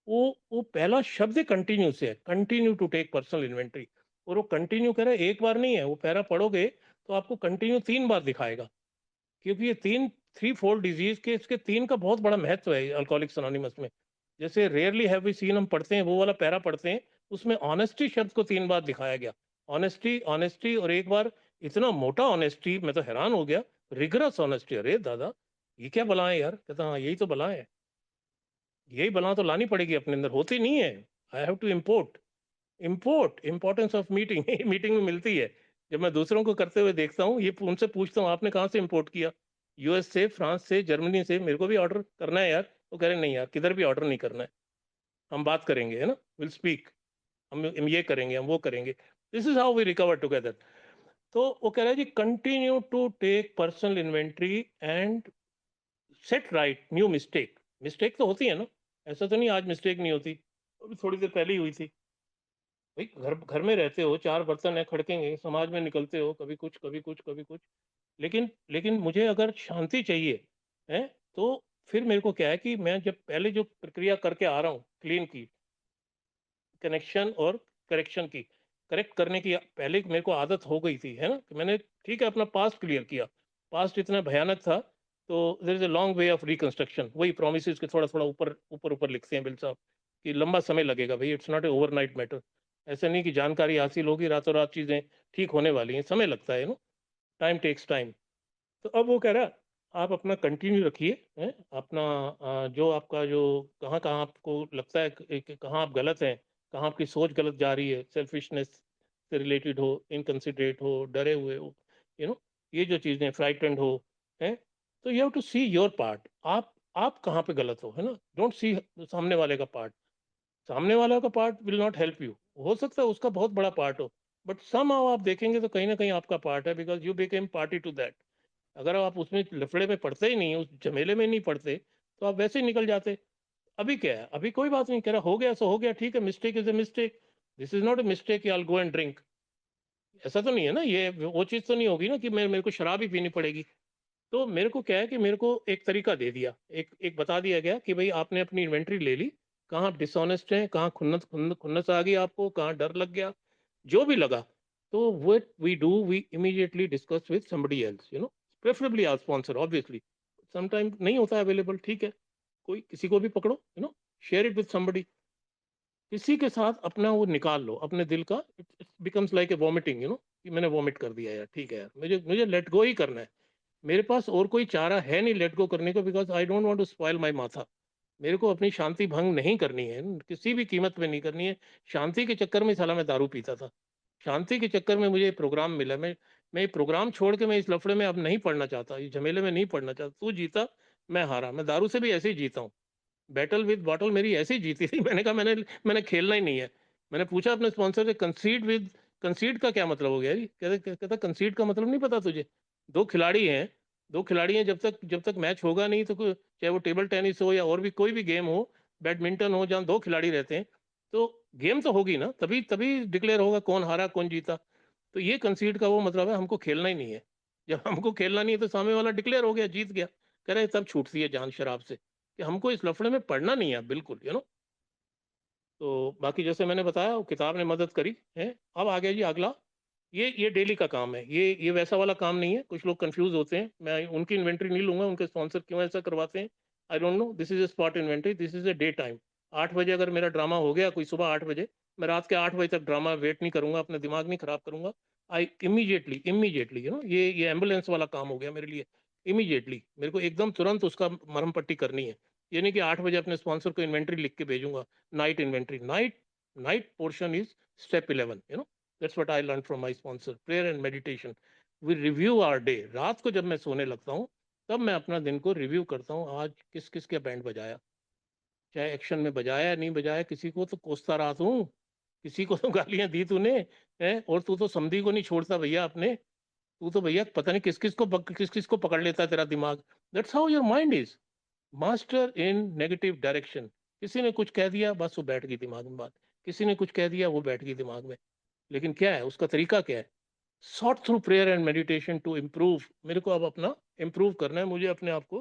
वो पहला शब्द ही कंटिन्यू से है, continue to take personal inventory. और वो कंटिन्यू कह रहा है, एक बार नहीं है, वो पैरा पढ़ोगे तो आपको कंटिन्यू 3 बार दिखाएगा, क्योंकि ये 3 थ्री फोल्ड डिजीज़ के इसके 3 का बहुत बड़ा महत्व है अल्कोहलिक्स एनोनिमस में। जैसे रेयरली हैव वी सीन हम पढ़ते हैं, वो वाला पैरा पढ़ते हैं, उसमें ऑनेस्टी शब्द को 3 बार दिखाया गया। ऑनेस्टी, ऑनेस्टी और एक बार इतना मोटा ऑनेस्टी, मैं तो हैरान हो गया, रिगरस ऑनेस्टी। अरे दादा! ये क्या बला है यार? कहता हाँ, यही तो बला है। यही बला तो लानी पड़ेगी अपने अंदर, होती नहीं है। I have to import. Importance of meeting meeting में मिलती है। जब मैं दूसरों को करते हुए देखता हूँ, ये उनसे पूछता हूँ, आपने कहाँ से इम्पोर्ट किया? यूएस से, फ्रांस से, जर्मनी से, मेरे को भी ऑर्डर करना है यार। वो कह रहे नहीं यार, किधर भी ऑर्डर नहीं करना है। हम बात करेंगे, है ना? Will speak. हम ये करेंगे, हम वो करेंगे। This is how we recover together. तो वो कह रहा है जी, continue to take personal inventory and set right new mistake. Mistake तो होती है ना, ऐसा तो नहीं आज मिस्टेक नहीं होती, अभी थोड़ी देर पहले ही हुई थी। भाई घर घर में रहते हो, 4 बर्तन है खड़केंगे, समाज में निकलते हो, कभी कुछ, कभी कुछ, कभी कुछ। लेकिन लेकिन मुझे अगर शांति चाहिए, हैं? तो फिर मेरे को क्या है कि मैं जब पहले जो प्रक्रिया करके आ रहा हूँ क्लीन की, कनेक्शन और करेक्शन की, करेक्ट करने की पहले मेरे को आदत हो गई थी, है ना? कि मैंने ठीक है अपना पास्ट क्लियर किया। पास्ट इतना भयानक था, तो there is a long way of reconstruction. वही प्रोमिसेस के थोड़ा-थोड़ा ऊपर-ऊपर लिखते हैं बिल साहब, कि लंबा समय लगेगा भई, it's not a overnight matter. ऐसा नहीं कि जानकारी हासिल होगी, रातों-रात चीज़ें ठीक होने वाली हैं, समय लगता है, टाइम टेक्स टाइम। तो अब वो कह रहा है, आप अपना कंटिन्यू रखिए, हैं? अपना जो आपका जो कहाँ-कहाँ आपको लगता है कि कहाँ आप गलत हैं, कहाँ आपकी सोच गलत जा रही है, सेल्फिशनेस से रिलेटेड हो, इनकंसिडरेट हो, डरे हुए हो, यू नो ये जो चीज़ें फ्राइटेंड हो, हैं? तो you have to see your part. आप कहाँ पे गलत हो, है ना? डोंट सी सामने वाले का पार्ट। सामने वाला का part will not help you. हो सकता है उसका बहुत बड़ा पार्ट हो, बट समहाउ आप देखेंगे तो कहीं न कहीं आपका पार्ट है, because you became party to that. अगर आप उसमें लफड़े में पड़ते ही नहीं, उस झमेले में नहीं पड़ते, तो आप वैसे ही निकल जाते। अभी क्या है? अभी कोई बात नहीं, कह रहा हो गया सो हो गया, ठीक है, mistake is a mistake. This is not a mistake कि I will go and drink. ऐसा तो नहीं है ना, ये वो चीज़ तो नहीं होगी ना कि मेरे को शराब ही पीनी पड़ेगी। तो मेरे को क्या है कि मेरे को एक तरीका दे दिया, एक एक बता दिया गया कि भई आपने अपनी इन्वेंटरी ले ली, कहाँ आप डिसऑनेस्ट हैं, कहाँ खुन्नस आ गई आपको, कहाँ डर लग गया, जो भी लगा, तो what we do, we immediately discuss with somebody else, preferably our sponsor obviously. Sometime नहीं होता अवेलेबल, ठीक है, कोई किसी को भी पकड़ो, शेयर इट विद समबडी। किसी के साथ अपना वो निकाल लो अपने दिल का। It becomes like a vomiting, कि मैंने वॉमिट कर दिया यार, ठीक है यार, मुझे मुझे लेट गो ही करना है। मेरे पास और कोई चारा है नहीं लेट गो करने को, because I don't want to spoil my माथा। मेरे को अपनी शांति भंग नहीं करनी है, किसी भी कीमत पे नहीं करनी है। शांति के चक्कर में साला मैं दारू पीता था। शांति के चक्कर में मुझे ये प्रोग्राम मिला। मैं ये प्रोग्राम छोड़ के मैं इस लफड़े में अब नहीं पड़ना चाहता, इस झमेले में नहीं पड़ना चाहता। तू जीता, मैं हारा। मैं दारू से भी ऐसे ही जीता हूँ। बैटल विद बॉटल मेरी ऐसे ही जीती थी। मैंने कहा मैंने खेलना ही नहीं है। मैंने पूछा अपने स्पॉन्सर से, कंसीड का क्या मतलब हो गया जी? कहता कंसीड का मतलब नहीं पता तुझे? 2 खिलाड़ी हैं, 2 खिलाड़ी हैं, जब तक मैच होगा नहीं तो चाहे वो टेबल टेनिस हो या और भी कोई भी गेम हो, बैडमिंटन हो जहाँ 2 खिलाड़ी रहते हैं, तो गेम तो होगी ना, तभी तभी डिक्लेयर होगा कौन हारा, कौन जीता। तो ये कंसीड का वो मतलब है, हमको खेलना ही नहीं है। जब हमको खेलना नहीं है तो सामने वाला डिक्लेयर हो गया, जीत गया। कह रहे तब छूटती है जान शराब से, कि हमको इस लफड़े में पड़ना नहीं है बिल्कुल, तो बाकी जैसे मैंने बताया, वो किताब ने मदद करी है। अब आ गया जी अगला। ये डेली का काम है, ये वैसा वाला काम नहीं है। कुछ लोग कंफ्यूज होते हैं, मैं उनकी इन्वेंटरी नहीं लूंगा, उनके स्पॉन्सर क्यों ऐसा करवाते हैं, I don't know. This is a spot inventory, this is a day time. 8 बजे अगर मेरा ड्रामा हो गया, कोई सुबह 8 बजे, मैं रात के 8 बजे तक ड्रामा वेट नहीं करूंगा, अपने दिमाग नहीं खराब करूंगा। आई इमीडिएटली इमीडिएटली ये एम्बुलेंस वाला काम हो गया मेरे लिए। इमीडिएटली मेरे को एकदम तुरंत उसका मरहम पट्टी करनी है। ये नहीं कि 8 बजे अपने स्पॉन्सर को इन्वेंटरी लिख के भेजूंगा। Night inventory, night portion is step 11। That's what I learn from my sponsor, prayer and meditation. We review our day. रात को जब मैं सोने लगता हूँ, तब मैं अपना दिन को रिव्यू करता हूँ, आज किस किस के बैंड बजाया, चाहे एक्शन में बजाया नहीं बजाया, किसी को तो कोसता रहा तू, किसी को तो गालियां दी तूने, है? और तू तो समधी को नहीं छोड़ता भैया अपने। तू तो भैया पता नहीं किस किस को पकड़ लेता है तेरा दिमाग। That's how your mind is master in negative direction. किसी ने कुछ कह दिया, बस वो बैठ गई दिमाग में बात। किसी ने कुछ कह दिया, वो बैठ गई दिमाग में। लेकिन क्या है उसका तरीका, क्या है? Sort through prayer and meditation to improve. मेरे को अब अपना इम्प्रूव करना है, मुझे अपने आप को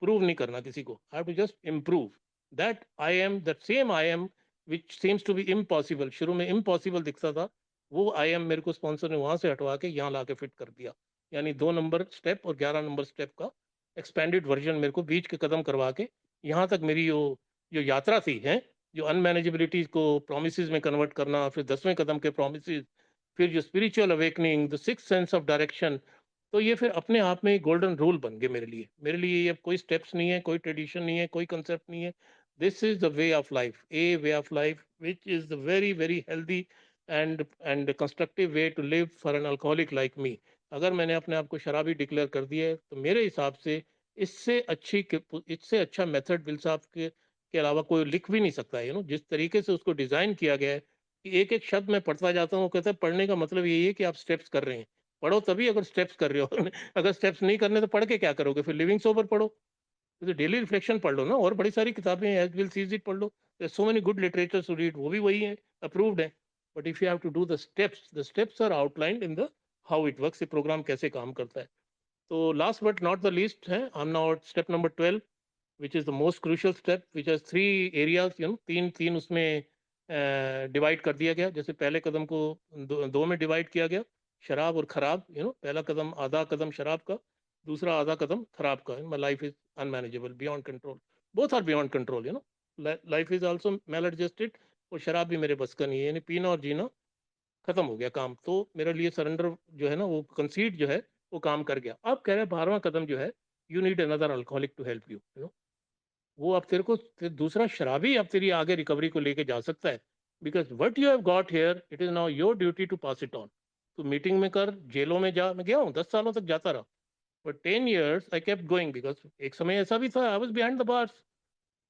प्रूव नहीं करना किसी को। I have to just improve. That I am, that same I am which seems to be impossible, शुरू में इम्पॉसिबल दिखता था, वो आई एम मेरे को स्पॉन्सर ने वहाँ से हटवा के यहाँ लाके फिट कर दिया। यानी 2 नंबर स्टेप और 11 नंबर स्टेप का एक्सपेंडेड वर्ज़न मेरे को बीच के कदम करवा के यहाँ तक मेरी जो यात्रा थी, हैं, जो अनमैनेजेबिलिटी को प्रोमिसेस में कन्वर्ट करना, फिर 10वें कदम के प्रोमिसेस, फिर जो spiritual awakening, the sixth sense of direction, तो ये फिर अपने आप में एक गोल्डन रूल बन गए मेरे लिए। मेरे लिए ये अब कोई स्टेप्स नहीं है, कोई ट्रेडिशन नहीं है, कोई कांसेप्ट नहीं है। This is the way of life, a way of life which is the very, very healthy and constructive way to live for an alcoholic like me. अगर मैंने अपने आप को शराबी डिक्लेयर कर दिया है, तो मेरे हिसाब से इससे अच्छा मेथड बिल साहब के अलावा कोई लिख भी नहीं सकता है। जिस तरीके से उसको डिज़ाइन किया गया है कि एक-एक शब्द मैं पढ़ता जाता हूँ, वो कहता है पढ़ने का मतलब यही है कि आप स्टेप्स कर रहे हैं। पढ़ो तभी अगर स्टेप्स कर रहे हो। अगर स्टेप्स नहीं करने तो पढ़ के क्या करोगे? फिर लिविंग सोबर पढ़ो। तो डेली रिफ्लेक्शन पढ़ लो ना, और बड़ी सारी किताबें हैं, एज़ विल सीज़ इट पढ़ लो। There so many good literatures to read, वो भी वही है, अप्रूव्ड है। But if you have to do the steps are outlined in the how it works, ये प्रोग्राम कैसे काम करता है। तो last but not the least है, I am now at step number 12, which is the most crucial step, which has 3 areas, तीन तीन उसमें डिवाइड कर दिया गया। जैसे पहले कदम को दो में डिवाइड किया गया, शराब और खराब। पहला कदम, आधा कदम शराब का, दूसरा आधा कदम खराब का। My life is unmanageable, beyond control, both are beyond control. Life is also maladjusted, और शराब भी मेरे बस का नहीं है, यानी पीना और जीना खत्म हो गया काम। तो मेरे लिए सरेंडर जो है ना, वो कंसीड जो है, वो काम कर गया। अब कह रहे हैं 12वां कदम जो है, you need another alcoholic to help you. वो अब तेरे को दूसरा शराबी अब तेरी आगे रिकवरी को लेके जा सकता है। Because what you have got here, it is now your duty to pass it on. तो मीटिंग में कर, जेलों में जा, मैं गया हूँ 10 सालों तक जाता रहा। But 10 years I kept going, because एक समय ऐसा भी था, I was behind the bars.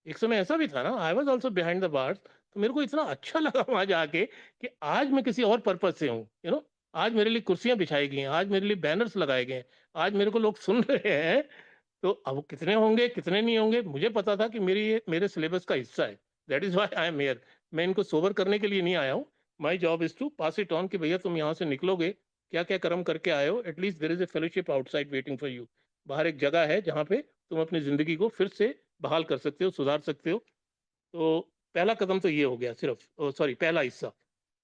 एक समय ऐसा भी था ना, I was also behind the bars. तो मेरे को इतना अच्छा लगा वहां जाके कि आज मैं किसी और पर्पज से हूँ। आज मेरे लिए कुर्सियां बिछाई गई हैं, आज मेरे लिए बैनर्स लगाए गए हैं, आज मेरे को लोग सुन रहे हैं। तो अब वो कितने होंगे, कितने नहीं होंगे, मुझे पता था कि मेरे सिलेबस का हिस्सा है। That is why I am here. मैं इनको सोबर करने के लिए नहीं आया हूँ। My job is to pass it on, कि भैया तुम यहाँ से निकलोगे, क्या क्या कर्म करके आए हो, at least there is a fellowship outside waiting for you. बाहर एक जगह है जहाँ पे तुम अपनी जिंदगी को फिर से बहाल कर सकते हो, सुधार सकते हो। तो पहला कदम तो ये हो गया, सिर्फ सॉरी, पहला हिस्सा,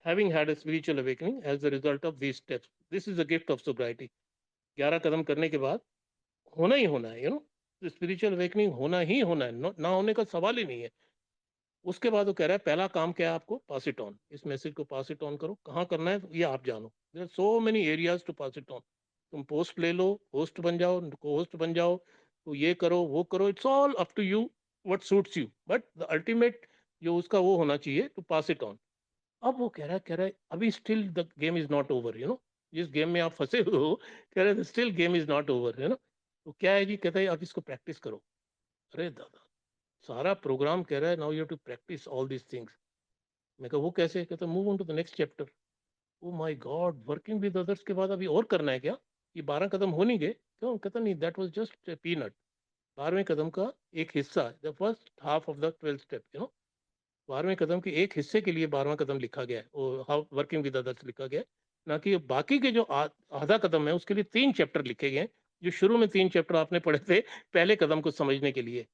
having had a spiritual awakening as the result of these steps, this is the gift of sobriety. 11 कदम करने के बाद होना ही होना है। स्पिरिचुअल अवेकनिंग होना ही होना है, ना होने का सवाल ही नहीं है। उसके बाद वो कह रहा है पहला काम क्या है आपको, पास इट ऑन। इस मैसेज को पास इट ऑन करो, कहाँ करना है ये आप जानो। There are so many areas to pass it on. तुम पोस्ट ले लो, होस्ट बन जाओ, को होस्ट बन जाओ, तो ये करो वो करो, it's all up to you, what suits you, but the ultimate जो उसका वो होना चाहिए, टू पास इट ऑन। अब वो कह रहा है अभी still the game is not over, जिस गेम में आप फंसे हुए हो, कह रहे still game is not over, तो क्या है जी, कहता है आप इसको प्रैक्टिस करो। अरे दादा, सारा प्रोग्राम कह रहा है now you have to practise all these things. मैं कहा वो कैसे, कहता move on to the next chapter. Oh my God, working with others के बाद अभी और करना है क्या? ये 12 कदम हो नहीं गए क्यों? कहता नहीं, दैट वाज जस्ट पीनट। 12वें कदम का एक हिस्सा, the first half of the 12th step. 12वें कदम के एक हिस्से के लिए 12वां कदम लिखा गया है, और हाउ वर्किंग विद अदर्स लिखा गया है। ना कि बाकी के जो आधा कदम है उसके लिए 3 चैप्टर लिखे गए हैं, जो शुरू में 3 चैप्टर आपने पढ़े थे पहले कदम को समझने के लिए।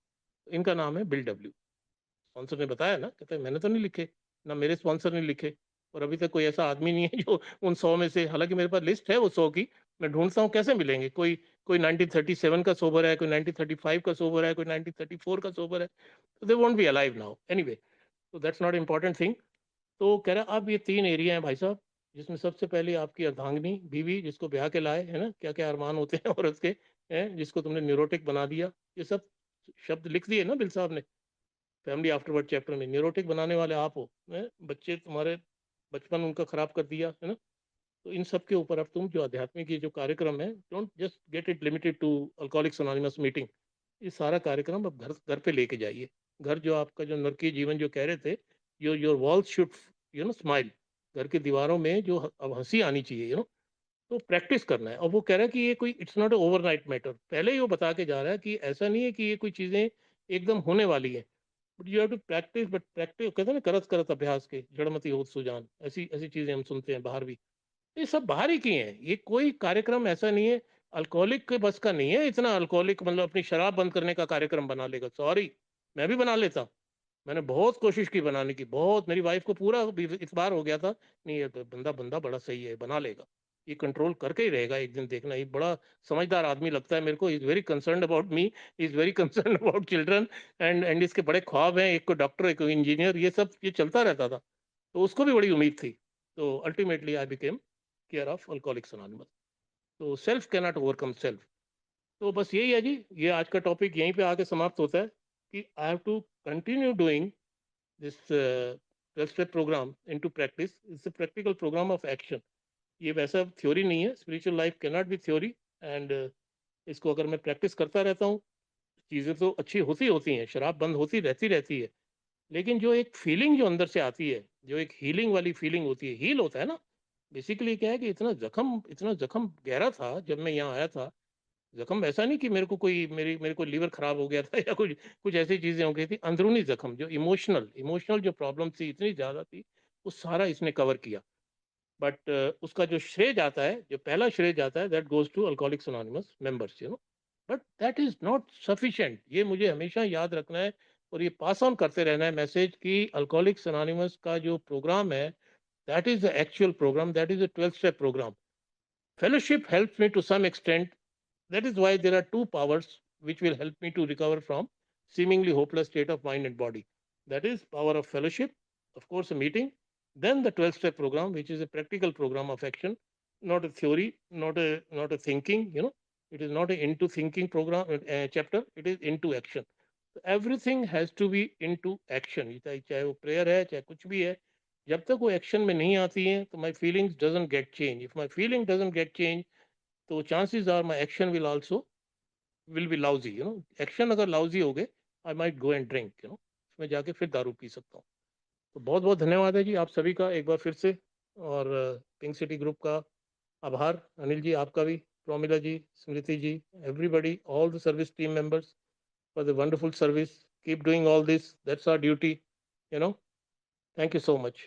इनका नाम है बिल डब्ल्यू। स्पॉन्सर ने बताया ना, कहते हैं मैंने तो नहीं लिखे, ना मेरे स्पॉन्सर ने लिखे, और अभी तक कोई ऐसा आदमी नहीं है जो उन 100 में से, हालांकि मेरे पास लिस्ट है वो 100 की, मैं ढूंढता हूँ कैसे मिलेंगे। कोई कोई 1937 का सोबर है, कोई 1935 का सोबर है, कोई 1934 का सोबर है, तो they won't be alive now anyway. तो दैट्स नॉट इम्पोर्टेंट थिंग। तो कह रहा अब ये 3 एरिया हैं भाई साहब, जिसमें सबसे पहले आपकी अर्धांगिनी बीवी, जिसको ब्याह के लाए है ना, क्या क्या अरमान होते हैं औरत के, हैं, जिसको तुमने न्यूरोटिक बना दिया। ये सब शब्द लिख दिए ना बिल साहब ने फैमिली आफ्टरवर्ड चैप्टर में। न्यूरोटिक बनाने वाले आप हो, हैं? बच्चे तुम्हारे बचपन उनका खराब कर दिया है ना। तो इन सब के ऊपर अब तुम जो आध्यात्मिक ये जो कार्यक्रम है, don't just get it limited to Alcoholics Anonymous meeting. ये सारा कार्यक्रम अब घर घर पे लेके जाइए। घर जो आपका जो नरकी जीवन जो कह रहे थे, योर वॉल्स शुड स्माइल। घर की दीवारों में जो अब हंसी आनी चाहिए, तो प्रैक्टिस करना है। और वो कह रहा है कि ये कोई इट्स नॉट ओवरनाइट मैटर, पहले ही वो बता के जा रहा है कि ऐसा नहीं है कि ये कोई चीजें एकदम होने वाली है। But you have to practice, but practice कहते हैं ना, करत करत अभ्यास के जड़मति होत सुजान, ऐसी ऐसी चीजें हम सुनते हैं बाहर भी। ये सब बाहर ही की हैं, ये कोई कार्यक्रम ऐसा नहीं है, अल्कोहलिक के बस का नहीं है इतना। अल्कोहलिक मतलब अपनी शराब बंद करने का कार्यक्रम बना लेगा, सॉरी, मैं भी बना लेता। मैंने बहुत कोशिश की बनाने की, बहुत। मेरी वाइफ़ को पूरा इतबार हो गया था, नहीं ये तो बंदा बंदा बड़ा सही है, बना लेगा। ये कंट्रोल करके ही रहेगा एक दिन, देखना। ये बड़ा समझदार आदमी लगता है मेरे को, he is very concerned about me, he is very concerned about children and इसके बड़े ख्वाब हैं, एक को डॉक्टर, एक को इंजीनियर, ये सब ये चलता रहता था। तो उसको भी बड़ी उम्मीद थी। तो ultimately I became care of alcoholics anonymous. तो self can not overcome self. तो बस यही है जी, ये आज का टॉपिक यहीं पे आके समाप्त होता है कि I have to continue doing this 12 step program into practice. It's a practical program of action. ये वैसा थ्योरी नहीं है, spiritual life can not B theory. And इसको अगर मैं प्रैक्टिस करता रहता हूँ, चीज़ें तो अच्छी होती होती हैं, शराब बंद होती रहती रहती है, लेकिन जो एक फीलिंग जो अंदर से आती है, जो एक हीलिंग वाली फीलिंग होती है, हील होता है ना। बेसिकली क्या है कि इतना जख्म गहरा था जब मैं यहाँ आया था। जख्म ऐसा नहीं कि मेरे को लीवर खराब हो गया था या कुछ कुछ ऐसी चीजें हो गई थी। अंदरूनी जख्म जो इमोशनल इमोशनल जो प्रॉब्लम थी, इतनी ज्यादा थी, वो सारा इसने कवर किया। बट उसका जो श्रेय जाता है, जो पहला श्रेय जाता है, that goes to Alcoholics Anonymous members, you know. But that is not sufficient, ये मुझे हमेशा याद रखना है और ये पास ऑन करते रहना है मैसेज कि अल्कोहलिक्स अनोनिमस का जो प्रोग्राम है, that is the actual program, that is the 12 step program. Fellowship helps me to some extent. That is why there are two powers which will help me to recover from seemingly hopeless state of mind and body. That is power of fellowship, of course, a meeting, then the 12-step program, which is a practical program of action, not a theory, not a thinking, you know. It is not a into thinking program chapter, it is into action. So everything has to be into action. चाहे वो prayer है, चाहे कुछ भी है, जब तक वो एक्शन में नहीं आती है तो my feelings doesn't get changed. If my feeling doesn't get changed, तो chances are my action will also will be lousy, you know. Action अगर lousy हो गए, I might go and drink, you know. उसमें जाके फिर दारू पी सकता हूँ। तो बहुत बहुत धन्यवाद है जी आप सभी का एक बार फिर से। और पिंक सिटी ग्रुप का आभार, अनिल जी आपका भी, Promila ji, Smriti ji, everybody, all the service team members for the wonderful service. Keep doing all this, that's our duty, you know. Thank you so much.